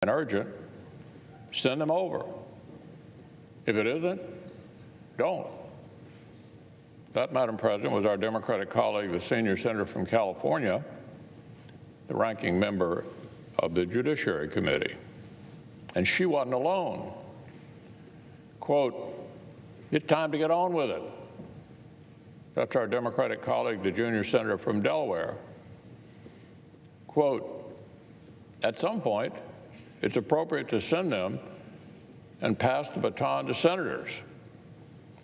and urgent, send them over. If it isn't, don't. That, Madam President, was our Democratic colleague, the senior senator from California, the ranking member of the Judiciary Committee. And she wasn't alone. Quote, "It's time to get on with it." That's our Democratic colleague, the junior senator from Delaware. Quote, "At some point, it's appropriate to send them and pass the baton to senators."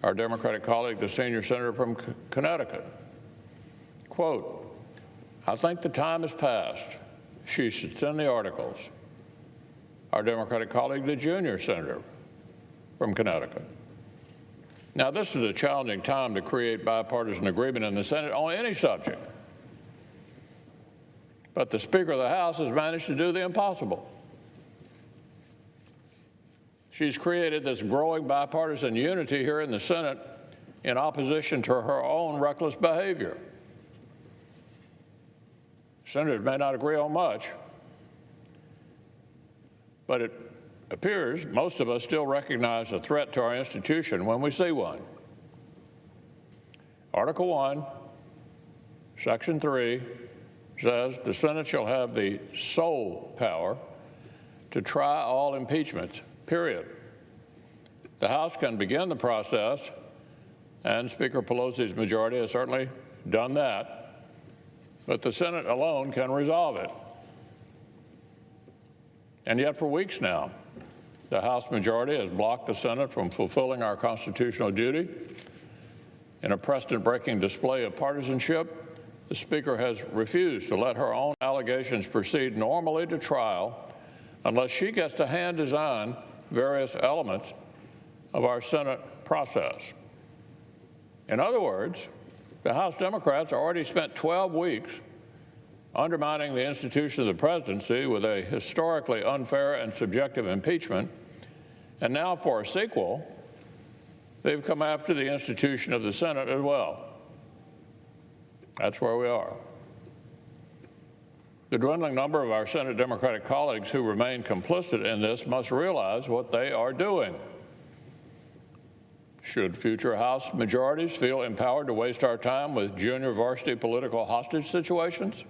Our Democratic colleague, the senior senator from Connecticut. Quote, "I think the time has passed. She should send the articles." Our Democratic colleague, the junior senator from Connecticut. Now, this is a challenging time to create bipartisan agreement in the Senate on any subject. But the Speaker of the House has managed to do the impossible. She's created this growing bipartisan unity here in the Senate in opposition to her own reckless behavior. Senators may not agree on much, but it appears most of us still recognize a threat to our institution when we see one. Article 1, Section 3 says the Senate shall have the sole power to try all impeachments, period. The House can begin the process, and Speaker Pelosi's majority has certainly done that, but the Senate alone can resolve it. And yet for weeks now, the House majority has blocked the Senate from fulfilling our constitutional duty. In a precedent-breaking display of partisanship, the Speaker has refused to let her own allegations proceed normally to trial unless she gets to hand design various elements of our Senate process. In other words, the House Democrats already spent 12 weeks undermining the institution of the presidency with a historically unfair and subjective impeachment, and now for a sequel, they've come after the institution of the Senate as well. That's where we are. The dwindling number of our Senate Democratic colleagues who remain complicit in this must realize what they are doing. Should future House majorities feel empowered to waste our time with junior varsity political hostage situations?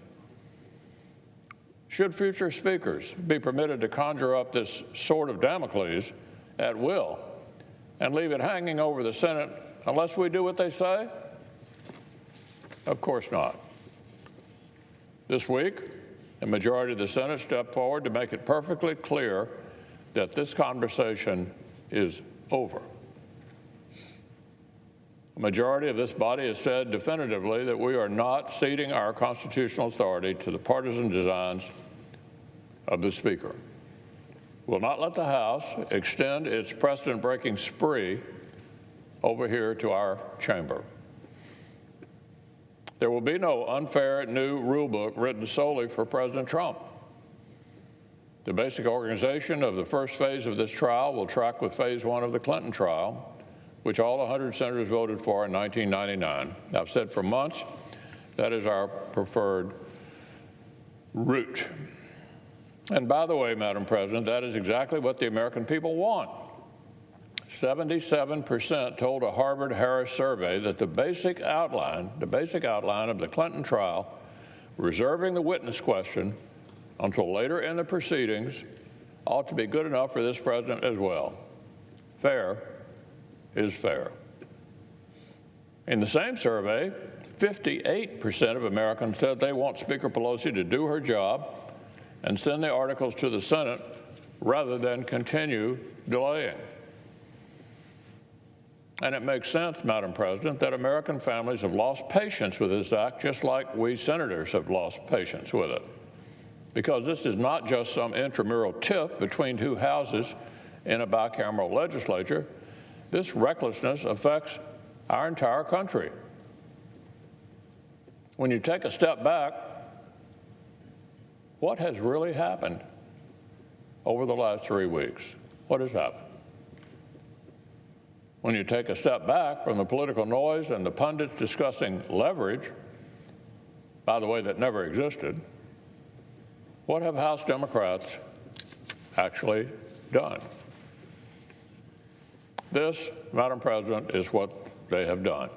Should future speakers be permitted to conjure up this sword of Damocles at will and leave it hanging over the Senate unless we do what they say? Of course not. This week, the majority of the Senate stepped forward to make it perfectly clear that this conversation is over. The majority of this body has said definitively that we are not ceding our constitutional authority to the partisan designs of the Speaker. We'll not let the House extend its precedent-breaking spree over here to our chamber. There will be no unfair new rule book written solely for President Trump. The basic organization of the first phase of this trial will track with phase 1 of the Clinton trial, which all 100 senators voted for in 1999. I've said for months that is our preferred route. And by the way, Madam President, that is exactly what the American people want. 77% told a Harvard-Harris survey that the basic outline of the Clinton trial, reserving the witness question until later in the proceedings, ought to be good enough for this president as well. Fair is fair. In the same survey, 58% of Americans said they want Speaker Pelosi to do her job and send the articles to the Senate rather than continue delaying. And it makes sense, Madam President, that American families have lost patience with this act, just like we senators have lost patience with it. Because this is not just some intramural tiff between two houses in a bicameral legislature. This recklessness affects our entire country. When you take a step back, what has really happened over the last 3 weeks? What has happened? When you take a step back from the political noise and the pundits discussing leverage, by the way, that never existed, what have House Democrats actually done. This, Madam President, is what they have done.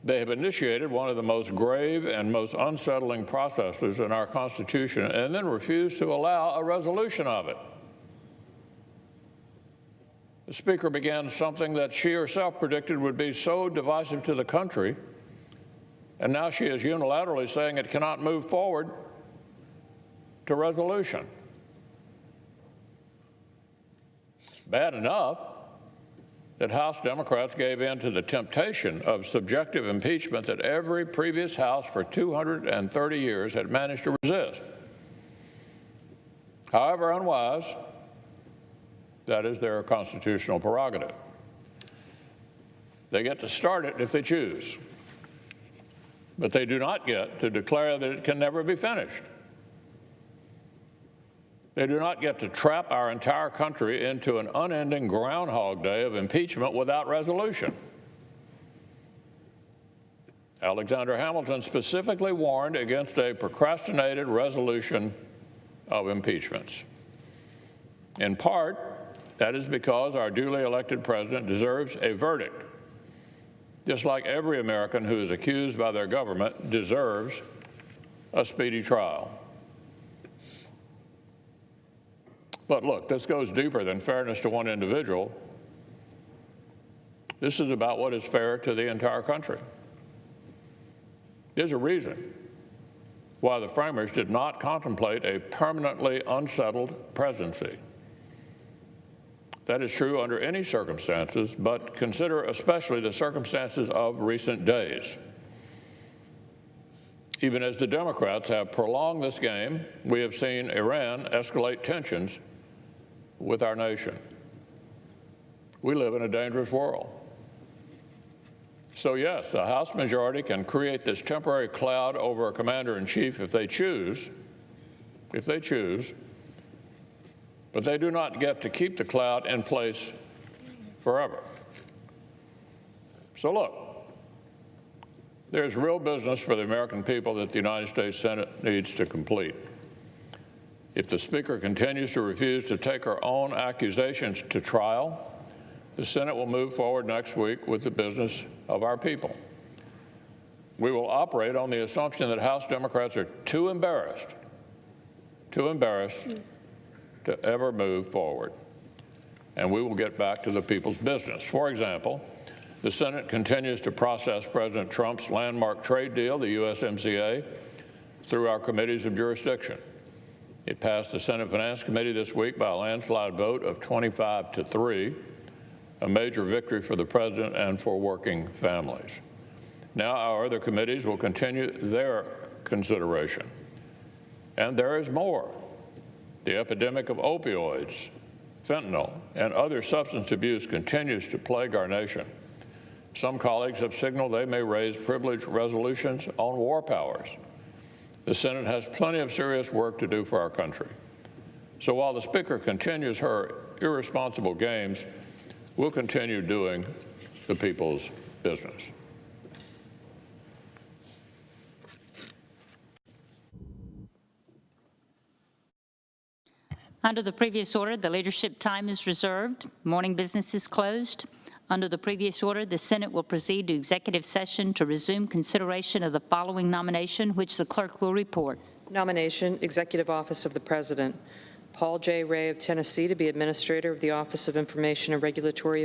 They have initiated one of the most grave and most unsettling processes in our Constitution and then refused to allow a resolution of it. The Speaker began something that she herself predicted would be so divisive to the country, and now she is unilaterally saying it cannot move forward to resolution. It's bad enough that House Democrats gave in to the temptation of subjective impeachment that every previous House for 230 years had managed to resist. However unwise, that is their constitutional prerogative. They get to start it if they choose, but they do not get to declare that it can never be finished. They do not get to trap our entire country into an unending Groundhog Day of impeachment without resolution. Alexander Hamilton specifically warned against a procrastinated resolution of impeachments. In part, that is because our duly elected president deserves a verdict, just like every American who is accused by their government deserves a speedy trial. But look, this goes deeper than fairness to one individual. This is about what is fair to the entire country. There's a reason why the framers did not contemplate a permanently unsettled presidency. That is true under any circumstances, but consider especially the circumstances of recent days. Even as the Democrats have prolonged this game, we have seen Iran escalate tensions with our nation. We live in a dangerous world. So yes, the House majority can create this temporary cloud over a commander-in-chief if they choose, but they do not get to keep the cloud in place forever. So look, there's real business for the American people that the United States Senate needs to complete. If the Speaker continues to refuse to take her own accusations to trial, the Senate will move forward next week with the business of our people. We will operate on the assumption that House Democrats are too embarrassed to ever move forward, and we will get back to the people's business. For example, the Senate continues to process President Trump's landmark trade deal, the USMCA, through our committees of jurisdiction. It passed the Senate Finance Committee this week by a landslide vote of 25-3, a major victory for the President and for working families. Now our other committees will continue their consideration. And there is more. The epidemic of opioids, fentanyl, and other substance abuse continues to plague our nation. Some colleagues have signaled they may raise privilege resolutions on war powers. The Senate has plenty of serious work to do for our country. So while the Speaker continues her irresponsible games, we'll continue doing the people's business. Under the previous order, the leadership time is reserved. Morning business is closed. Under the previous order, the Senate will proceed to executive session to resume consideration of the following nomination, which the clerk will report. Nomination, Executive Office of the President. Paul J. Ray of Tennessee to be Administrator of the Office of Information and Regulatory